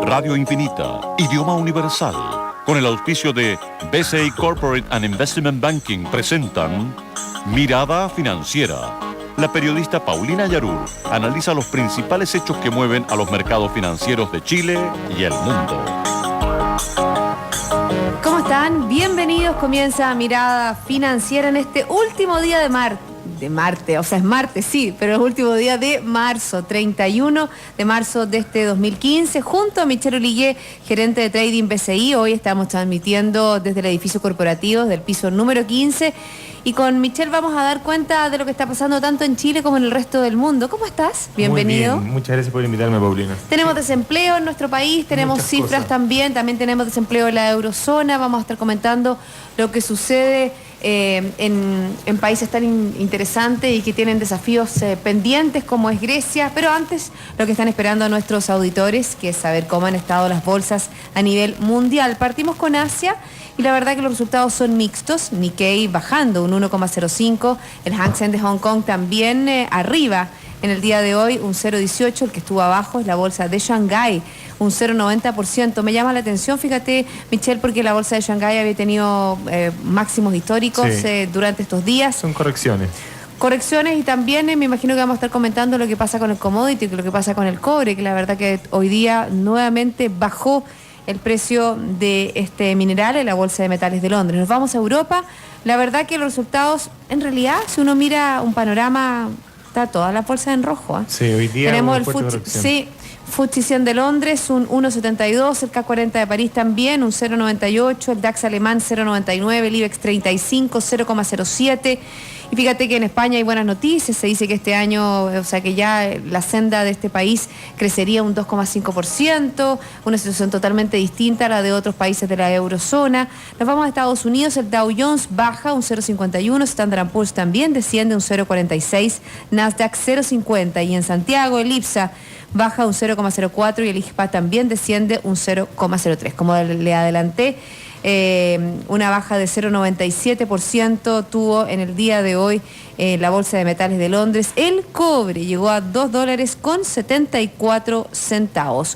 Radio Infinita, idioma universal, con el auspicio de BCI Corporate and Investment Banking presentan Mirada Financiera. La periodista Paulina Yarur analiza los principales hechos que mueven a los mercados financieros de Chile y el mundo. ¿Cómo están? Bienvenidos. Comienza Mirada Financiera en este último día de Marte, o sea, es martes, sí, pero es el último día de marzo, 31 de marzo de este 2015, junto a Michelle Oligué, gerente de Trading BCI. Hoy estamos transmitiendo desde el edificio corporativo del piso número 15 y con Michelle vamos a dar cuenta de lo que está pasando tanto en Chile como en el resto del mundo. ¿Cómo estás? Bienvenido. Muy bien, muchas gracias por invitarme, Paulina. Tenemos desempleo en nuestro país, tenemos muchas cifras cosas. también tenemos desempleo en la eurozona. Vamos a estar comentando lo que sucede en países tan interesantes y que tienen desafíos pendientes como es Grecia, pero antes lo que están esperando a nuestros auditores, que es saber cómo han estado las bolsas a nivel mundial. Partimos con Asia y la verdad que los resultados son mixtos. Nikkei bajando un 1,05, el Hang Seng de Hong Kong también arriba en el día de hoy, un 0,18, el que estuvo abajo es la bolsa de Shanghái, un 0,90%. Me llama la atención, fíjate, Michelle, porque la bolsa de Shanghái había tenido máximos históricos durante estos días. Son correcciones. Correcciones y también me imagino que vamos a estar comentando lo que pasa con el commodity, lo que pasa con el cobre, que la verdad que hoy día nuevamente bajó el precio de este mineral en la Bolsa de Metales de Londres. Nos vamos a Europa. La verdad que los resultados, en realidad, si uno mira un panorama, está toda la bolsa en rojo. Sí, hoy día tenemos el FTSE 100 de Londres, un 1,72, el K40 de París también, un 0,98, el DAX alemán 0,99, el IBEX 35, 0,07. Y fíjate que en España hay buenas noticias, se dice que este año, o sea que ya la senda de este país crecería un 2,5%, una situación totalmente distinta a la de otros países de la eurozona. Nos vamos a Estados Unidos, el Dow Jones baja un 0,51, Standard & Poor's también desciende un 0,46, Nasdaq 0,50 y en Santiago el IPSA baja un 0,04 y el IGPA también desciende un 0,03. Como le adelanté, una baja de 0,97% tuvo en el día de hoy la Bolsa de Metales de Londres. El cobre llegó a $2.74.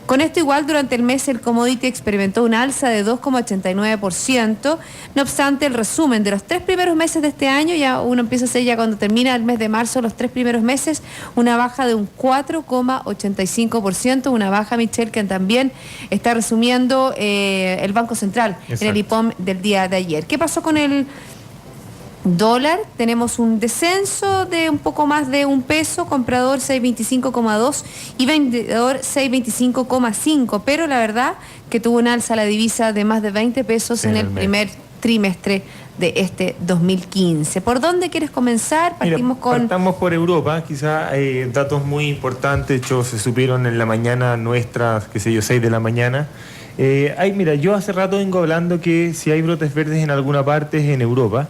Con esto igual durante el mes el commodity experimentó una alza de 2,89%. No obstante, el resumen de los 3 primeros meses de este año, ya uno empieza a hacer ya cuando termina el mes de marzo, los 3 primeros meses, una baja de un 4,85%, una baja, Michelle, que también está resumiendo el Banco Central. Exacto. En el IPOM del día de ayer. ¿Qué pasó con el dólar? Tenemos un descenso de un poco más de un peso, comprador 6.25,2 y vendedor 6.25,5, pero la verdad que tuvo un alza la divisa de más de 20 pesos en el primer trimestre de este 2015. ¿Por dónde quieres comenzar? Partamos por Europa, quizá datos muy importantes, de hecho se supieron en la mañana nuestra, 6 de la mañana. Yo hace rato vengo hablando que si hay brotes verdes en alguna parte es en Europa.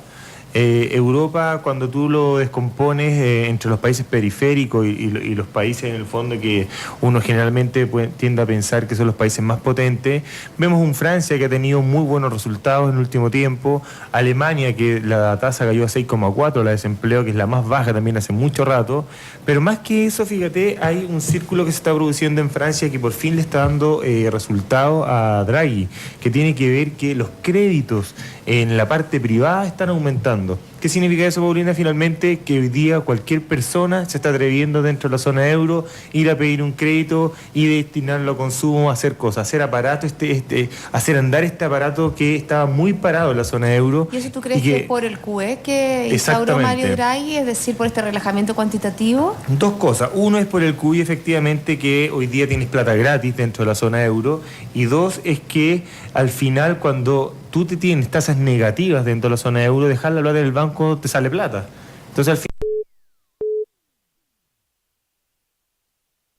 Europa, cuando tú lo descompones entre los países periféricos y los países en el fondo que uno generalmente tiende a pensar que son los países más potentes, vemos un Francia que ha tenido muy buenos resultados en el último tiempo, Alemania que la tasa cayó a 6,4, la de desempleo que es la más baja también hace mucho rato, pero más que eso, fíjate, hay un círculo que se está produciendo en Francia que por fin le está dando resultado a Draghi, que tiene que ver que los créditos en la parte privada están aumentando. ¿Qué significa eso, Paulina? Finalmente, que hoy día cualquier persona se está atreviendo dentro de la zona euro ir a pedir un crédito y destinarlo a consumo, a hacer cosas, hacer aparato, hacer andar este aparato que estaba muy parado en la zona euro. ¿Y eso tú crees que es por el QE que instauró Mario Draghi, es decir, por este relajamiento cuantitativo? Dos cosas. Uno es por el QE, efectivamente, que hoy día tienes plata gratis dentro de la zona euro. Y dos es que al final, cuando tú tienes tasas negativas dentro de la zona euro, dejar la plata en el banco te sale plata. Entonces al final,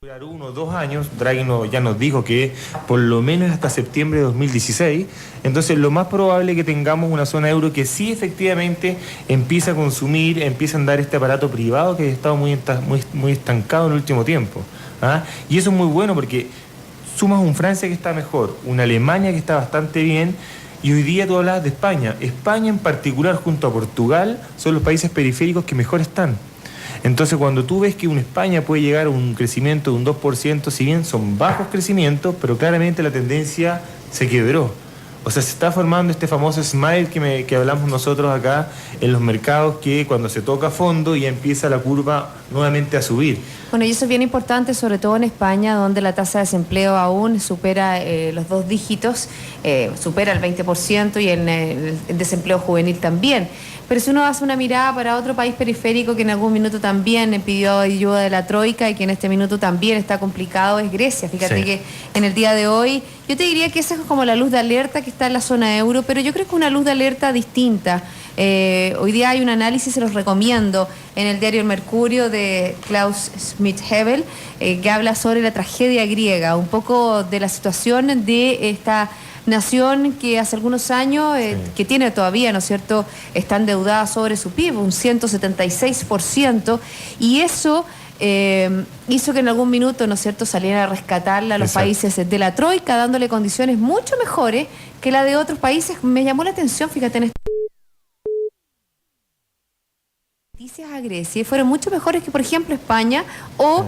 durar 1 o 2 años, Draghi ya nos dijo que por lo menos hasta septiembre de 2016, entonces lo más probable es que tengamos una zona euro que sí efectivamente empieza a consumir, empieza a andar este aparato privado que ha estado muy estancado en el último tiempo. Y eso es muy bueno porque sumas un Francia que está mejor, una Alemania que está bastante bien. Y hoy día tú hablabas de España. España en particular junto a Portugal son los países periféricos que mejor están. Entonces, cuando tú ves que una España puede llegar a un crecimiento de un 2%, si bien son bajos crecimientos, pero claramente la tendencia se quebró. O sea, se está formando este famoso smile que hablamos nosotros acá en los mercados, que cuando se toca fondo ya empieza la curva nuevamente a subir. Bueno, y eso es bien importante, sobre todo en España, donde la tasa de desempleo aún supera los 2 dígitos, supera el 20% y el desempleo juvenil también. Pero si uno hace una mirada para otro país periférico que en algún minuto también pidió ayuda de la Troika y que en este minuto también está complicado, es Grecia. Fíjate Sí. que en el día de hoy, yo te diría que esa es como la luz de alerta que está en la zona euro, pero yo creo que es una luz de alerta distinta. Hoy día hay un análisis, se los recomiendo, en el diario El Mercurio de Klaus Schmidt-Hebel, que habla sobre la tragedia griega, un poco de la situación de esta nación que hace algunos años, que tiene todavía, ¿no es cierto?, está endeudada sobre su PIB, un 176%, y eso hizo que en algún minuto, ¿no es cierto?, salieran a rescatarla a los Exacto. países de la Troika, dándole condiciones mucho mejores que la de otros países. Me llamó la atención, fíjate, en noticias a Grecia y fueron mucho mejores que, por ejemplo, España o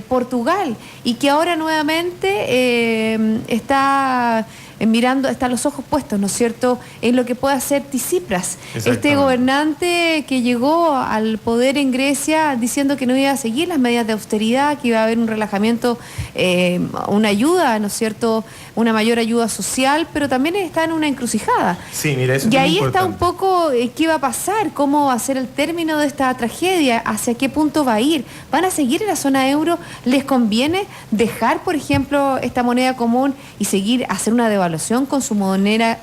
Portugal, y que ahora nuevamente está mirando, están los ojos puestos, ¿no es cierto?, en lo que puede hacer Tsipras, este gobernante que llegó al poder en Grecia diciendo que no iba a seguir las medidas de austeridad, que iba a haber un relajamiento, una ayuda, ¿no es cierto?, una mayor ayuda social, pero también está en una encrucijada. Sí, mira, eso es Y muy ahí está importante. un poco qué va a pasar, cómo va a ser el término de esta tragedia, hacia qué punto va a ir. ¿Van a seguir en la zona euro? ¿Les conviene dejar, por ejemplo, esta moneda común y seguir a hacer una devaluación con su moneda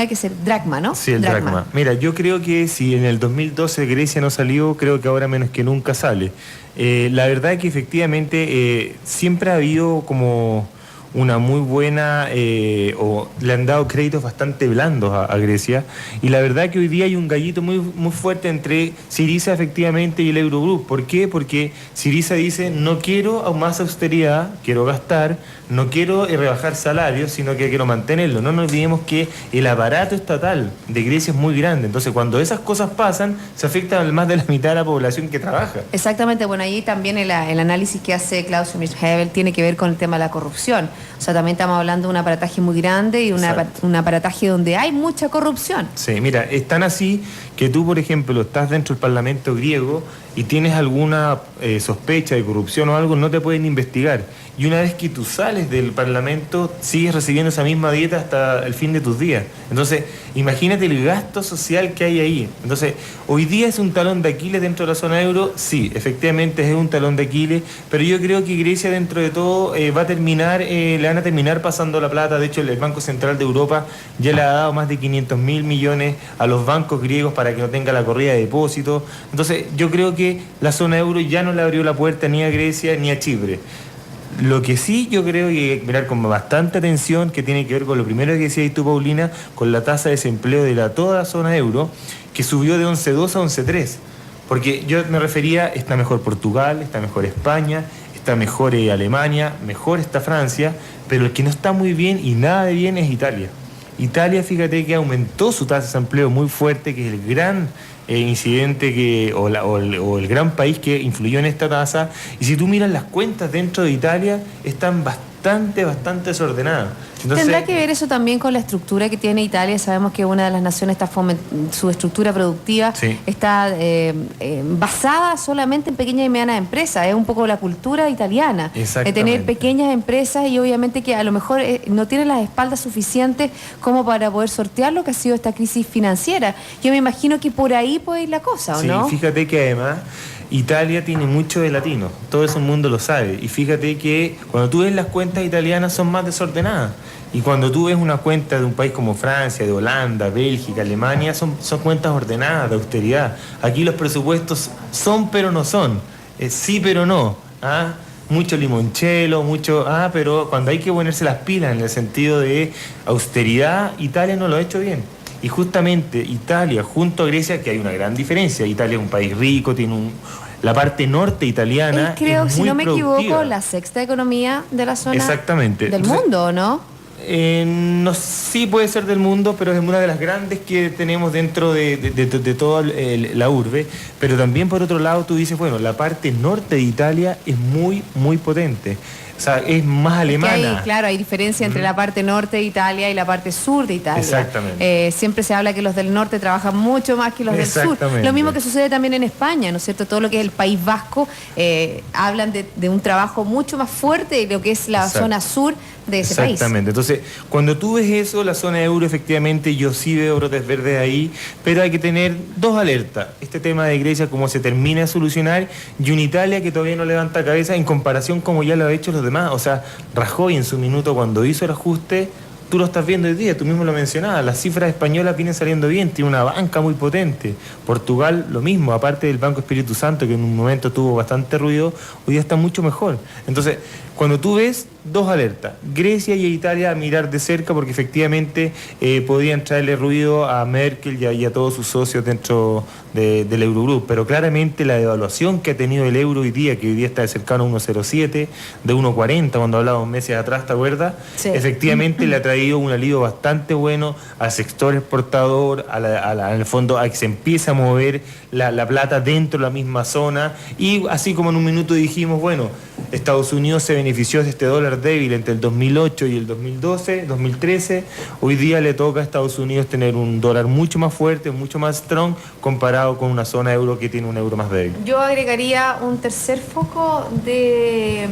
que es el dracma, ¿no? Sí, el dracma. Mira, yo creo que si en el 2012 Grecia no salió, creo que ahora menos que nunca sale. La verdad es que efectivamente siempre ha habido como una muy buena, o le han dado créditos bastante blandos a Grecia, y la verdad que hoy día hay un gallito muy, muy fuerte entre Syriza efectivamente y el Eurogroup. ¿Por qué? Porque Syriza dice, no quiero más austeridad, quiero gastar, no quiero rebajar salarios, sino que quiero mantenerlo. No nos olvidemos que el aparato estatal de Grecia es muy grande, entonces cuando esas cosas pasan, se afecta a más de la mitad de la población que trabaja. Exactamente, bueno, ahí también el análisis que hace Klaus Schmidt-Hebel tiene que ver con el tema de la corrupción. O sea, también estamos hablando de un aparataje muy grande y un aparataje donde hay mucha corrupción. Sí, mira, es tan así que tú, por ejemplo, estás dentro del Parlamento griego y tienes alguna sospecha de corrupción o algo, no te pueden investigar. Y una vez que tú sales del Parlamento, sigues recibiendo esa misma dieta hasta el fin de tus días. Entonces, imagínate el gasto social que hay ahí. Entonces, hoy día es un talón de Aquiles dentro de la zona euro. Sí, efectivamente es un talón de Aquiles, pero yo creo que Grecia, dentro de todo, va a terminar, le van a terminar pasando la plata. De hecho, el Banco Central de Europa ya le ha dado más de 500.000 millones a los bancos griegos para que no tenga la corrida de depósitos. Entonces, yo creo que la zona euro ya no le abrió la puerta ni a Grecia ni a Chipre. Lo que sí yo creo que hay que mirar con bastante atención, que tiene que ver con lo primero que decías tú, Paulina, con la tasa de desempleo de toda la zona euro, que subió de 11,2 a 11,3. Porque yo me refería, está mejor Portugal, está mejor España, está mejor Alemania, mejor está Francia, pero el que no está muy bien y nada de bien es Italia. Italia, fíjate que aumentó su tasa de desempleo muy fuerte, que es el gran incidente o el gran país que influyó en esta tasa. Y si tú miras las cuentas dentro de Italia, están bastante desordenadas. Entonces, ¿tendrá que ver eso también con la estructura que tiene Italia? Sabemos que una de las naciones su estructura productiva está basada solamente en pequeñas y medianas empresas. Es un poco la cultura italiana, de tener pequeñas empresas, y obviamente que a lo mejor no tiene las espaldas suficientes como para poder sortear lo que ha sido esta crisis financiera. Yo me imagino que por ahí puede ir la cosa, ¿o no? Sí, fíjate que además Italia tiene mucho de latino, todo eso el mundo lo sabe, y fíjate que cuando tú ves las cuentas italianas son más desordenadas, y cuando tú ves una cuenta de un país como Francia, de Holanda, Bélgica, Alemania, son cuentas ordenadas, de austeridad. Aquí los presupuestos son pero no son, sí pero no, mucho limoncello, pero cuando hay que ponerse las pilas en el sentido de austeridad, Italia no lo ha hecho bien. Y justamente Italia, junto a Grecia, que hay una gran diferencia. Italia es un país rico, tiene la parte norte italiana. Creo, es si muy no me productiva. equivoco, la sexta economía de la zona Exactamente. del mundo, ¿no? No, sí puede ser del mundo, pero es una de las grandes que tenemos dentro de toda la urbe. Pero también, por otro lado, tú dices, bueno, la parte norte de Italia es muy, muy potente. O sea, es más alemana. Claro, hay diferencia entre la parte norte de Italia y la parte sur de Italia. Exactamente. Siempre se habla que los del norte trabajan mucho más que los del sur. Lo mismo que sucede también en España, ¿no es cierto? Todo lo que es el País Vasco, hablan de un trabajo mucho más fuerte de lo que es la zona sur de ese país. Exactamente. Entonces, cuando tú ves eso, la zona euro, efectivamente, yo sí veo brotes verdes ahí, pero hay que tener dos alertas. Este tema de Grecia, cómo se termina de solucionar, y una Italia que todavía no levanta cabeza en comparación como ya lo ha hecho los demás. O sea, Rajoy en su minuto cuando hizo el ajuste, tú lo estás viendo hoy día, tú mismo lo mencionabas, las cifras españolas vienen saliendo bien, tiene una banca muy potente. Portugal lo mismo, aparte del Banco Espíritu Santo, que en un momento tuvo bastante ruido, hoy día está mucho mejor. Entonces, cuando tú ves dos alertas, Grecia y Italia a mirar de cerca, porque efectivamente podían traerle ruido a Merkel y a todos sus socios dentro del Eurogroup, pero claramente la devaluación que ha tenido el euro hoy día, que hoy día está cercano a 1,07, de 1,40 cuando hablábamos meses atrás, ¿te acuerdas? Sí. Efectivamente le ha traído un alivio bastante bueno al sector exportador, en el fondo a que se empiece a mover la plata dentro de la misma zona, y así como en un minuto dijimos, bueno, Estados Unidos se benefició de este dólar débil entre el 2008 y el 2013, hoy día le toca a Estados Unidos tener un dólar mucho más fuerte, mucho más strong, comparado con una zona euro que tiene un euro más débil. Yo agregaría un tercer foco de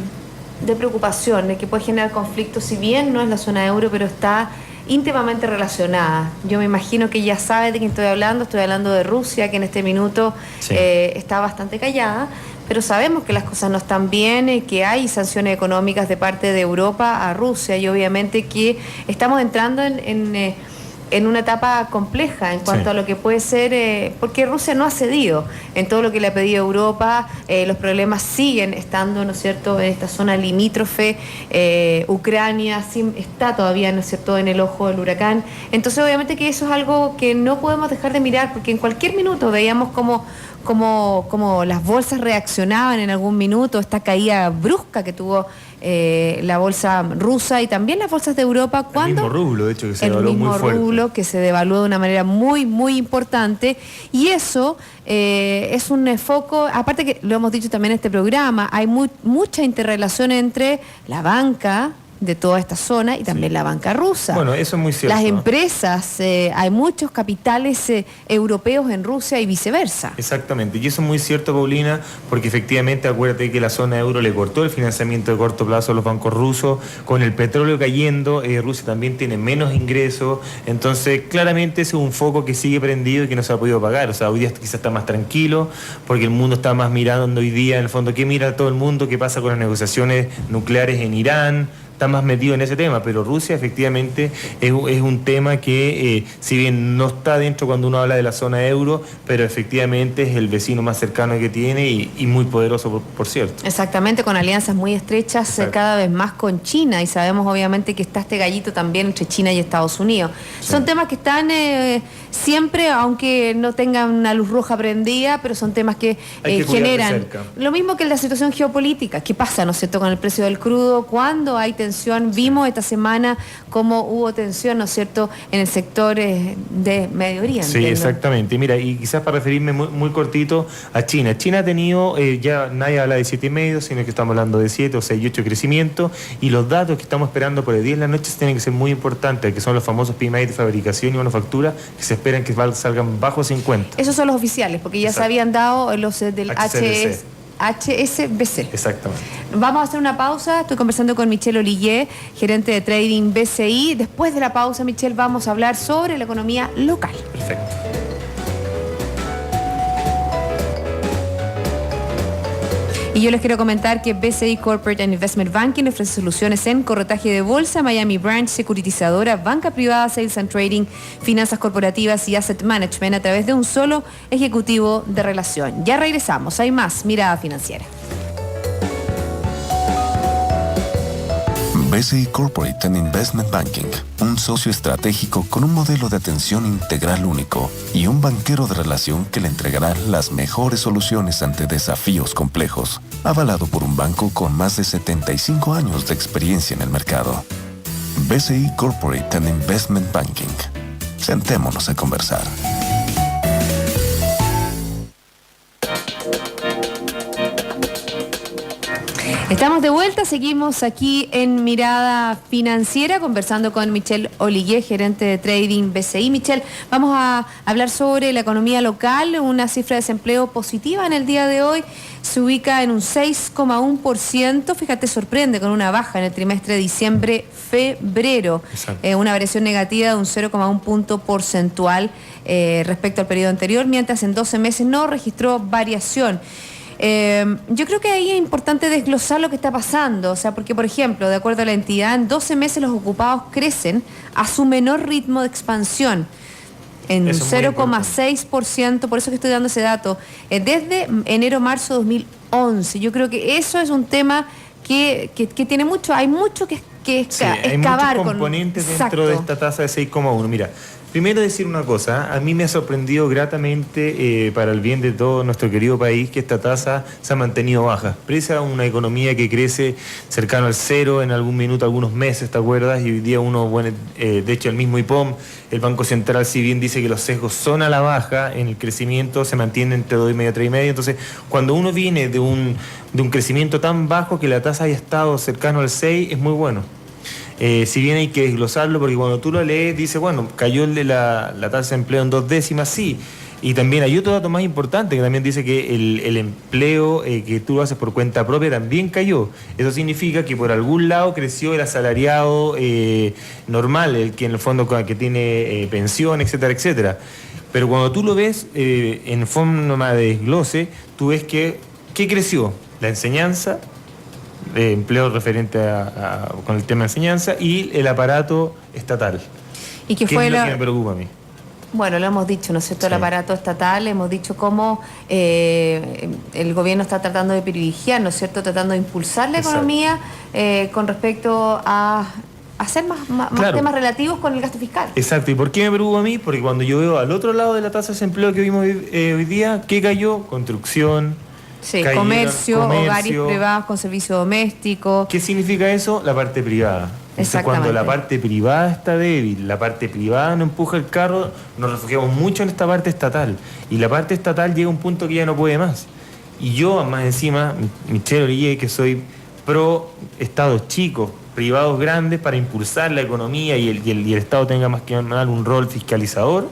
preocupación, de que puede generar conflictos, si bien no es la zona euro, pero está íntimamente relacionada. Yo me imagino que ya sabe de quién estoy hablando de Rusia, que en este minuto está bastante callada, pero sabemos que las cosas no están bien, que hay sanciones económicas de parte de Europa a Rusia, y obviamente que estamos entrando en una etapa compleja en cuanto a lo que puede ser, porque Rusia no ha cedido en todo lo que le ha pedido Europa, los problemas siguen estando, ¿no es cierto?, en esta zona limítrofe, Ucrania está todavía, ¿no es cierto?, en el ojo del huracán. Entonces obviamente que eso es algo que no podemos dejar de mirar, porque en cualquier minuto veíamos como las bolsas reaccionaban en algún minuto, esta caída brusca que tuvo la bolsa rusa y también las bolsas de Europa, cuando el mismo rublo, de hecho, que se devaluó muy fuerte. El mismo rublo que se devaluó de una manera muy, muy importante, y eso es un foco, aparte que lo hemos dicho también en este programa, hay mucha interrelación entre la banca de toda esta zona y también la banca rusa. Bueno, eso es muy cierto. Las empresas, hay muchos capitales europeos en Rusia y viceversa. Exactamente, y eso es muy cierto, Paulina, porque efectivamente acuérdate que la zona euro le cortó el financiamiento de corto plazo a los bancos rusos, con el petróleo cayendo, Rusia también tiene menos ingresos, entonces claramente ese es un foco que sigue prendido y que no se ha podido apagar. O sea, hoy día quizás está más tranquilo, porque el mundo está más mirando hoy día, en el fondo, ¿qué mira todo el mundo? ¿Qué pasa con las negociaciones nucleares en Irán? Está más metido en ese tema, pero Rusia efectivamente es un tema que, si bien no está dentro cuando uno habla de la zona euro, pero efectivamente es el vecino más cercano que tiene y muy poderoso, por cierto. Exactamente, con alianzas muy estrechas cada vez más con China, y sabemos obviamente que está este gallito también entre China y Estados Unidos. Sí. Son temas que están siempre, aunque no tengan una luz roja prendida, pero son temas que generan lo mismo que la situación geopolítica. ¿Qué pasa, no es cierto, con el precio del crudo? Cuando hay tensión, vimos esta semana cómo hubo tensión, ¿no es cierto?, en el sector de Medio Oriente. Sí, exactamente. Y mira, y quizás para referirme muy cortito a China. China ha tenido, ya nadie habla de 7,5, sino que estamos hablando de 7 o 6 y 8 de crecimiento, y los datos que estamos esperando por el día de la noche tienen que ser muy importantes, que son los famosos PMI de fabricación y manufactura, que se esperan que salgan bajo 50. Esos son los oficiales, porque ya se habían dado los del HSBC. Exactamente. Vamos a hacer una pausa. Estoy conversando con Michelle Ollier, gerente de trading BCI. Después de la pausa, Michelle, vamos a hablar sobre la economía local. Perfecto. Y yo les quiero comentar que BCI Corporate and Investment Banking ofrece soluciones en corretaje de bolsa, Miami Branch, securitizadora, banca privada, sales and trading, finanzas corporativas y asset management a través de un solo ejecutivo de relación. Ya regresamos, hay más Mirada Financiera. BCI Corporate and Investment Banking, un socio estratégico con un modelo de atención integral único y un banquero de relación que le entregará las mejores soluciones ante desafíos complejos, avalado por un banco con más de 75 años de experiencia en el mercado. BCI Corporate and Investment Banking. Sentémonos a conversar. Estamos de vuelta, seguimos aquí en Mirada Financiera conversando con Michelle Oligué, gerente de trading BCI. Michelle, vamos a hablar sobre la economía local. Una cifra de desempleo positiva en el día de hoy se ubica en un 6,1%. Fíjate, sorprende con una baja en el trimestre de diciembre-febrero. Una variación negativa de un 0,1 punto porcentual respecto al periodo anterior, mientras en 12 meses no registró variación. Yo creo que ahí es importante desglosar lo que está pasando, o sea, porque por ejemplo, de acuerdo a la entidad, en 12 meses los ocupados crecen a su menor ritmo de expansión, en un 0,6%, por eso que estoy dando ese dato, desde enero-marzo de 2011. Yo creo que eso es un tema que tiene mucho, hay mucho que hay muchos componentes dentro de esta tasa de 6,1. Mira, primero decir una cosa, a mí me ha sorprendido gratamente para el bien de todo nuestro querido país que esta tasa se ha mantenido baja. Pese a una economía que crece cercano al cero en algún minuto, algunos meses, ¿te acuerdas? Y hoy día de hecho el mismo IPOM, el Banco Central, si bien dice que los sesgos son a la baja en el crecimiento, se mantiene entre 2,5 y 3,5. Entonces, cuando uno viene de un crecimiento tan bajo que la tasa haya estado cercano al 6, es muy bueno. Si bien hay que desglosarlo, porque cuando tú lo lees, dice, bueno, cayó la tasa de empleo en 2 décimas, sí. Y también hay otro dato más importante que también dice que el empleo que tú haces por cuenta propia también cayó. Eso significa que por algún lado creció el asalariado normal, el que en el fondo que tiene pensión, etcétera, etcétera. Pero cuando tú lo ves en forma de desglose, tú ves que ¿qué creció? La enseñanza, empleo referente con el tema de enseñanza y el aparato estatal. ¿Y qué fue es lo que me preocupa a mí? Bueno, lo hemos dicho, ¿no es cierto? Sí. El aparato estatal, hemos dicho cómo el gobierno está tratando de privilegiar, ¿no es cierto? Tratando de impulsar la economía con respecto a hacer más Claro. temas relativos con el gasto fiscal. Exacto. ¿Y por qué me preocupa a mí? Porque cuando yo veo al otro lado de la tasa de desempleo que vimos hoy día, ¿qué cayó? Construcción. Sí, comercio, hogares privados con servicio doméstico. ¿Qué significa eso? La parte privada. Entonces, cuando la parte privada está débil, la parte privada no empuja el carro, nos refugiamos mucho en esta parte estatal. Y la parte estatal llega a un punto que ya no puede más. Y yo, más encima, Michelle Oligué, que soy pro estados chicos, privados grandes, para impulsar la economía y el Estado tenga más que nada un rol fiscalizador,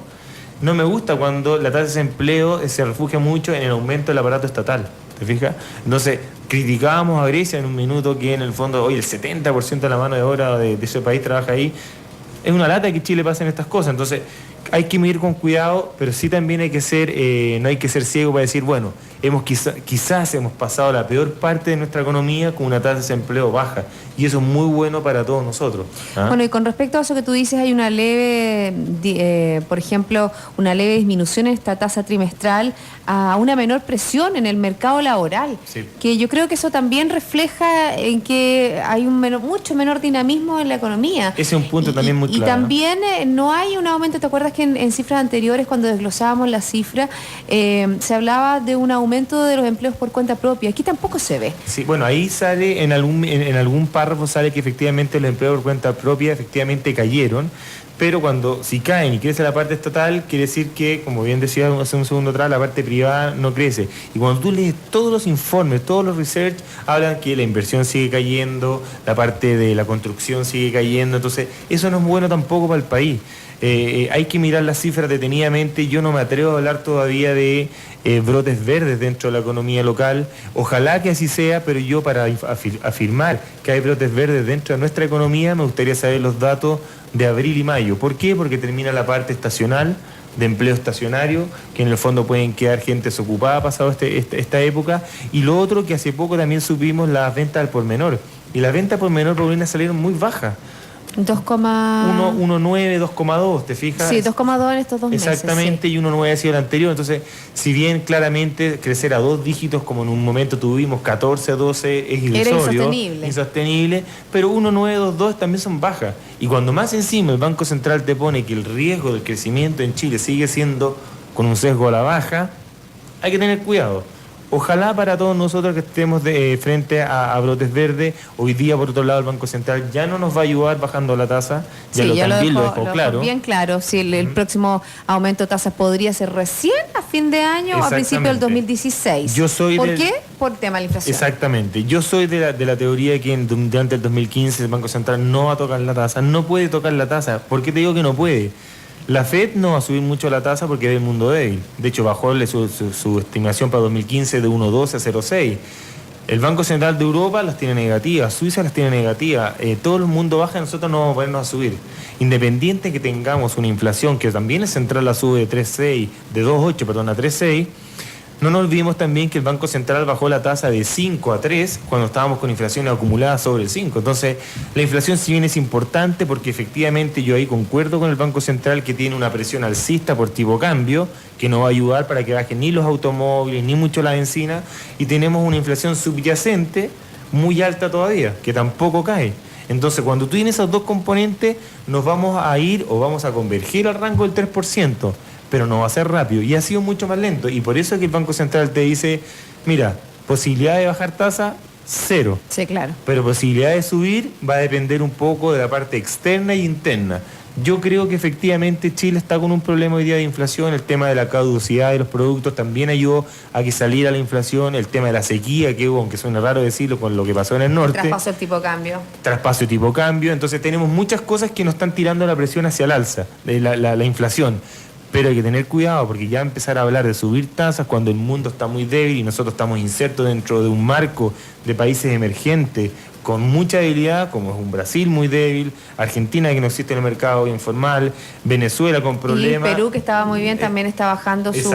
no me gusta cuando la tasa de desempleo se refugia mucho en el aumento del aparato estatal. ¿Te fijas? Entonces, criticábamos a Grecia en un minuto que en el fondo hoy el 70% de la mano de obra de ese país trabaja ahí. Es una lata que Chile pasen estas cosas. Entonces, hay que medir con cuidado, pero sí también hay que ser, no hay que ser ciego para decir, bueno, quizás hemos pasado la peor parte de nuestra economía con una tasa de desempleo baja. Y eso es muy bueno para todos nosotros. ¿Ah? Bueno, y con respecto a eso que tú dices, hay una leve, por ejemplo, una leve disminución en esta tasa trimestral a una menor presión en el mercado laboral. Sí. Que yo creo que eso también refleja en que hay mucho menor dinamismo en la economía. Ese es un punto también muy claro. Y también no hay un aumento, ¿te acuerdas que en cifras anteriores, cuando desglosábamos la cifra, se hablaba de un aumento de los empleos por cuenta propia? Aquí tampoco se ve. Sí, bueno, ahí sale, en algún párrafo sale que efectivamente los empleos por cuenta propia efectivamente cayeron, pero si caen y crece la parte estatal, quiere decir que, como bien decía hace un segundo atrás, la parte privada no crece. Y cuando tú lees todos los informes, todos los research, hablan que la inversión sigue cayendo, la parte de la construcción sigue cayendo, entonces eso no es bueno tampoco para el país. Hay que mirar las cifras detenidamente. Yo no me atrevo a hablar todavía de brotes verdes dentro de la economía local. Ojalá que así sea, pero yo para afirmar que hay brotes verdes dentro de nuestra economía me gustaría saber los datos de abril y mayo. ¿Por qué? Porque termina la parte estacional, de empleo estacionario, que en el fondo pueden quedar gente desocupada pasado esta época. Y lo otro, que hace poco también subimos las ventas al por menor. Y las ventas por menor, Paulina, salieron muy bajas. 1,9, 2,2, ¿te fijas? Sí, 2,2 en estos 2 meses. Exactamente, sí. Y 1,9 ha sido el anterior. Entonces, si bien claramente crecer a 2 dígitos, como en un momento tuvimos 14, 12, es irrisorio. Era insostenible. Pero 1,9, 2,2 también son bajas. Y cuando más encima el Banco Central te pone que el riesgo del crecimiento en Chile sigue siendo con un sesgo a la baja, hay que tener cuidado. Ojalá para todos nosotros que estemos frente a brotes verdes. Hoy día, por otro lado, el Banco Central ya no nos va a ayudar bajando la tasa. Ya lo dejó claro. Bien claro. Si el próximo aumento de tasas podría ser recién a fin de año o a principio del 2016. ¿Por qué? Por el tema de la inflación. Exactamente. Yo soy de la teoría de que durante el 2015 el Banco Central no va a tocar la tasa. No puede tocar la tasa. ¿Por qué te digo que no puede? La Fed no va a subir mucho la tasa porque es el mundo débil. De hecho, bajó su estimación para 2015 de 1,12 a 0,6. El Banco Central de Europa las tiene negativas, Suiza las tiene negativas. Todo el mundo baja y nosotros no vamos a ponernos a subir. Independiente que tengamos una inflación que también es central, la sube de 2,8 a 3,6. No nos olvidemos también que el Banco Central bajó la tasa de 5 a 3 cuando estábamos con inflación acumulada sobre el 5. Entonces, la inflación si bien es importante porque efectivamente yo ahí concuerdo con el Banco Central que tiene una presión alcista por tipo cambio que no va a ayudar para que bajen ni los automóviles ni mucho la benzina y tenemos una inflación subyacente muy alta todavía, que tampoco cae. Entonces, cuando tú tienes esos dos componentes, nos vamos a ir o vamos a converger al rango del 3%. Pero no va a ser rápido y ha sido mucho más lento y por eso es que el Banco Central te dice, mira, posibilidad de bajar tasa, 0. Sí, claro. Pero posibilidad de subir va a depender un poco de la parte externa e interna. Yo creo que efectivamente Chile está con un problema hoy día de inflación, el tema de la caducidad de los productos también ayudó a que saliera la inflación, el tema de la sequía que hubo, aunque suena raro decirlo con lo que pasó en el norte. Traspaso de tipo cambio. Traspaso de tipo cambio, entonces tenemos muchas cosas que nos están tirando la presión hacia el alza, de la inflación. Pero hay que tener cuidado porque ya empezar a hablar de subir tasas cuando el mundo está muy débil y nosotros estamos insertos dentro de un marco de países emergentes con mucha debilidad, como es un Brasil muy débil, Argentina que no existe en el mercado informal, Venezuela con problemas. Y Perú que estaba muy bien también está bajando su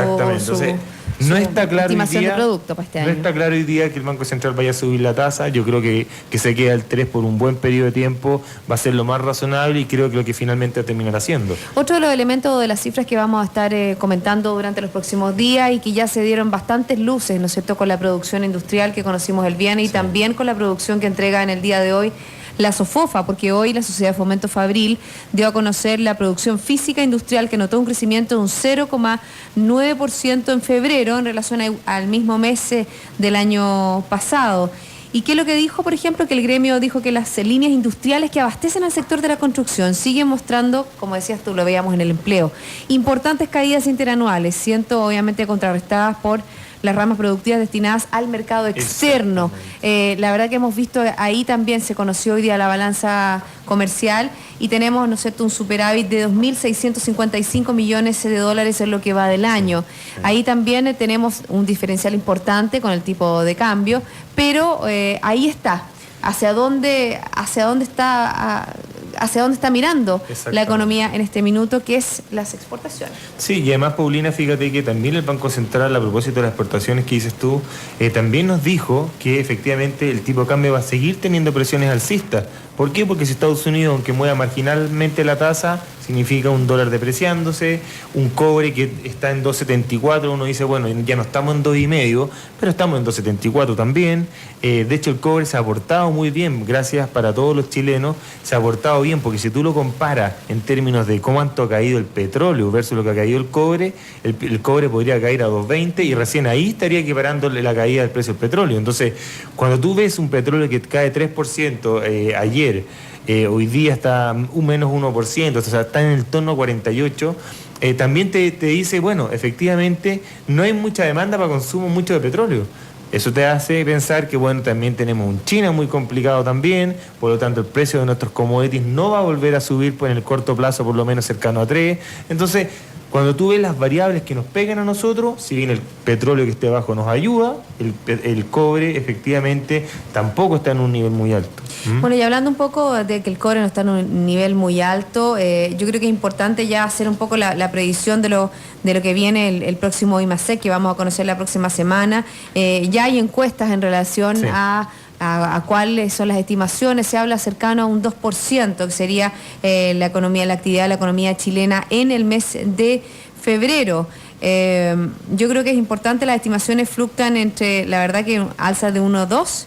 no está claro estimación hoy día, de producto para este año. No está claro hoy día que el Banco Central vaya a subir la tasa. Yo creo que se queda el 3 por un buen periodo de tiempo va a ser lo más razonable y creo que lo que finalmente terminará haciendo. Otro de los elementos de las cifras que vamos a estar comentando durante los próximos días y que ya se dieron bastantes luces, ¿no es cierto?, con la producción industrial que conocimos el viernes y también con la producción que entrega en el día de hoy la SOFOFA, porque hoy la Sociedad de Fomento Fabril dio a conocer la producción física industrial que notó un crecimiento de un 0,9% en febrero en relación al mismo mes del año pasado. ¿Y qué es lo que dijo? Por ejemplo, que el gremio dijo que las líneas industriales que abastecen al sector de la construcción siguen mostrando, como decías tú, lo veíamos en el empleo, importantes caídas interanuales, siendo obviamente contrarrestadas por las ramas productivas destinadas al mercado externo. La verdad que hemos visto ahí también, se conoció hoy día la balanza comercial y tenemos, ¿no es cierto?, un superávit de 2.655 millones de dólares en lo que va del año. Ahí también tenemos un diferencial importante con el tipo de cambio, pero ahí está. ¿Hacia dónde está mirando la economía en este minuto, que es las exportaciones? Sí, y además, Paulina, fíjate que también el Banco Central, a propósito de las exportaciones que dices tú, también nos dijo que efectivamente el tipo de cambio va a seguir teniendo presiones alcistas. ¿Por qué? Porque si Estados Unidos, aunque mueva marginalmente la tasa, significa un dólar depreciándose, un cobre que está en 2.74, uno dice, bueno, ya no estamos en 2,5, pero estamos en 2.74 también. De hecho, el cobre se ha portado muy bien, gracias para todos los chilenos, se ha portado bien, porque si tú lo comparas en términos de cuánto ha caído el petróleo versus lo que ha caído el cobre podría caer a 2.20 y recién ahí estaría equiparándole la caída del precio del petróleo. Entonces, cuando tú ves un petróleo que cae 3% ayer, hoy día está un menos 1%, o sea, está en el torno a 48, también te dice, bueno, efectivamente no hay mucha demanda para consumo mucho de petróleo. Eso te hace pensar que, bueno, también tenemos un China muy complicado también, por lo tanto el precio de nuestros commodities no va a volver a subir en el corto plazo, por lo menos cercano a 3. Entonces, cuando tú ves las variables que nos pegan a nosotros, si bien el petróleo que esté bajo nos ayuda, el cobre efectivamente tampoco está en un nivel muy alto. Bueno, y hablando un poco de que el cobre no está en un nivel muy alto, yo creo que es importante ya hacer un poco la predicción de lo que viene el próximo IMASEC, que vamos a conocer la próxima semana. Ya hay encuestas en relación a cuáles son las estimaciones. Se habla cercano a un 2%, que sería la actividad de la economía chilena en el mes de febrero. Yo creo que es importante, las estimaciones fluctúan entre, la verdad, que alza de 1,2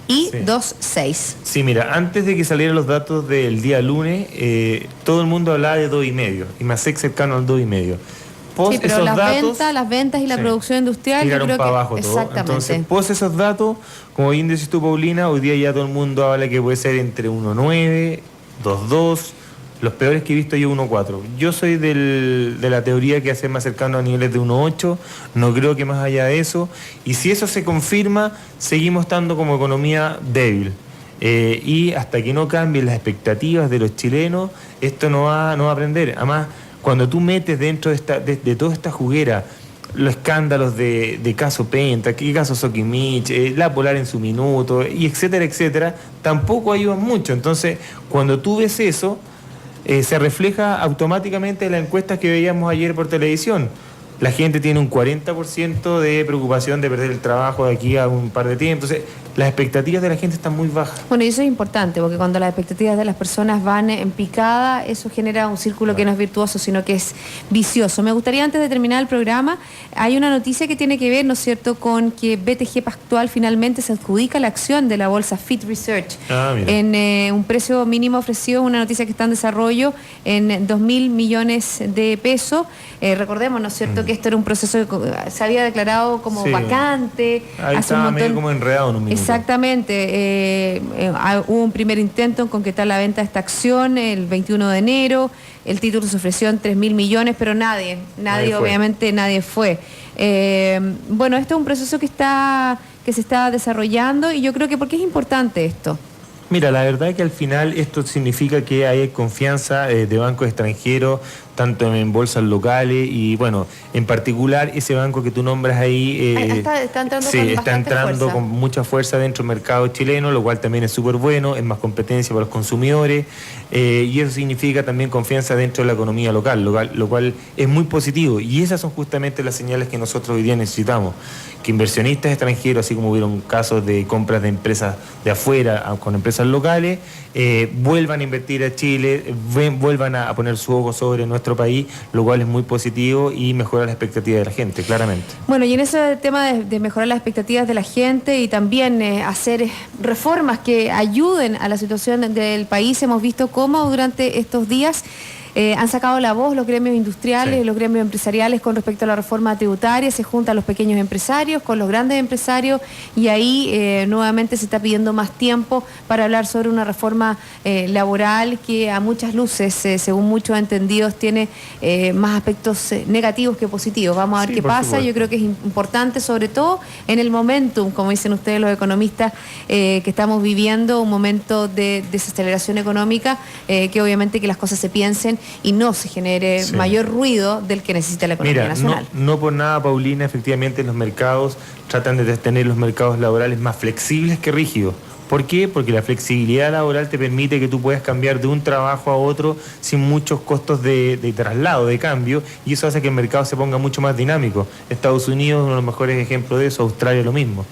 y 2,6. Sí, mira, antes de que salieran los datos del día lunes, todo el mundo hablaba de 2,5, IMASEC cercano al 2,5. Post Sí, pero esos las datos, ventas y la sí, producción industrial, yo tiraron creo para que abajo todo. exactamente. Entonces, post esos datos, como bien decís tú, Paulina, hoy día ya todo el mundo habla que puede ser entre 1.9, 2.2, los peores que he visto yo 1.4. Yo soy de la teoría que hace más cercano a niveles de 1.8, no creo que más allá de eso, y si eso se confirma, seguimos estando como economía débil. Y hasta que no cambien las expectativas de los chilenos, esto no va a aprender. Además, cuando tú metes dentro de toda esta juguera los escándalos de caso Penta, que caso Sokimich, la Polar en su minuto, y etcétera, etcétera, tampoco ayudan mucho. Entonces, cuando tú ves eso, se refleja automáticamente en las encuestas que veíamos ayer por televisión. La gente tiene un 40% de preocupación de perder el trabajo de aquí a un par de tiempos. Entonces, las expectativas de la gente están muy bajas. Bueno, y eso es importante, porque cuando las expectativas de las personas van en picada, eso genera un círculo que no es virtuoso, sino que es vicioso. Me gustaría, antes de terminar el programa, hay una noticia que tiene que ver, ¿no es cierto?, con que BTG Pactual finalmente se adjudica la acción de la bolsa Fit Research en un precio mínimo ofrecido, una noticia que está en desarrollo en 2.000 millones de pesos. Recordemos, ¿no es cierto?, que esto era un proceso que se había declarado como vacante. Ahí estaba medio como enredado en un minuto. Exactamente. Hubo un primer intento en concretar la venta de esta acción el 21 de enero. El título se ofreció en 3.000 millones, pero nadie obviamente nadie fue. Bueno, esto es un proceso que se está desarrollando, y yo creo que, ¿por qué es importante esto? Mira, la verdad es que al final esto significa que hay confianza de bancos extranjeros, tanto en bolsas locales, y bueno, en particular ese banco que tú nombras ahí está entrando con mucha fuerza dentro del mercado chileno, lo cual también es súper bueno, es más competencia para los consumidores, y eso significa también confianza dentro de la economía local, lo cual es muy positivo, y esas son justamente las señales que nosotros hoy día necesitamos, que inversionistas extranjeros, así como hubieron casos de compras de empresas de afuera con empresas locales, vuelvan a invertir a Chile, vuelvan a poner su ojo sobre nuestro país, lo cual es muy positivo y mejora las expectativas de la gente, claramente. Bueno, y en ese tema de mejorar las expectativas de la gente y también hacer reformas que ayuden a la situación del país, hemos visto cómo durante estos días han sacado la voz los gremios industriales, los gremios empresariales con respecto a la reforma tributaria. Se juntan los pequeños empresarios con los grandes empresarios, y ahí nuevamente se está pidiendo más tiempo para hablar sobre una reforma laboral que a muchas luces, según muchos entendidos, tiene más aspectos negativos que positivos. Vamos a ver qué pasa. Supuesto. Yo creo que es importante, sobre todo en el momentum, como dicen ustedes los economistas, que estamos viviendo, un momento de desaceleración económica, que obviamente que las cosas se piensen y no se genere mayor ruido del que necesita la economía nacional. No por nada, Paulina, efectivamente los mercados tratan de tener los mercados laborales más flexibles que rígidos. ¿Por qué? Porque la flexibilidad laboral te permite que tú puedas cambiar de un trabajo a otro sin muchos costos de traslado, de cambio, y eso hace que el mercado se ponga mucho más dinámico. Estados Unidos es uno de los mejores ejemplos de eso, Australia lo mismo.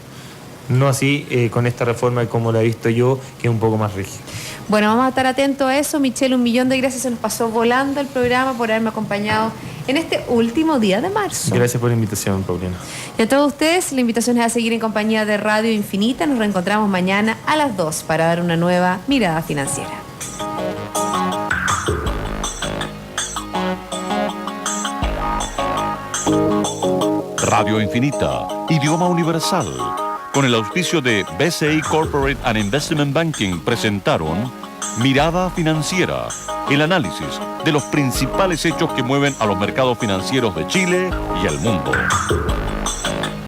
No así con esta reforma como la he visto yo, que es un poco más rígida. Bueno, vamos a estar atentos a eso. Michelle, 1.000.000 de gracias. Se nos pasó volando el programa por haberme acompañado en este último día de marzo. Gracias por la invitación, Paulina. Y a todos ustedes, la invitación es a seguir en compañía de Radio Infinita. Nos reencontramos mañana a las 2 para dar una nueva mirada financiera. Radio Infinita, idioma universal. Con el auspicio de BCI Corporate and Investment Banking presentaron Mirada Financiera, el análisis de los principales hechos que mueven a los mercados financieros de Chile y el mundo.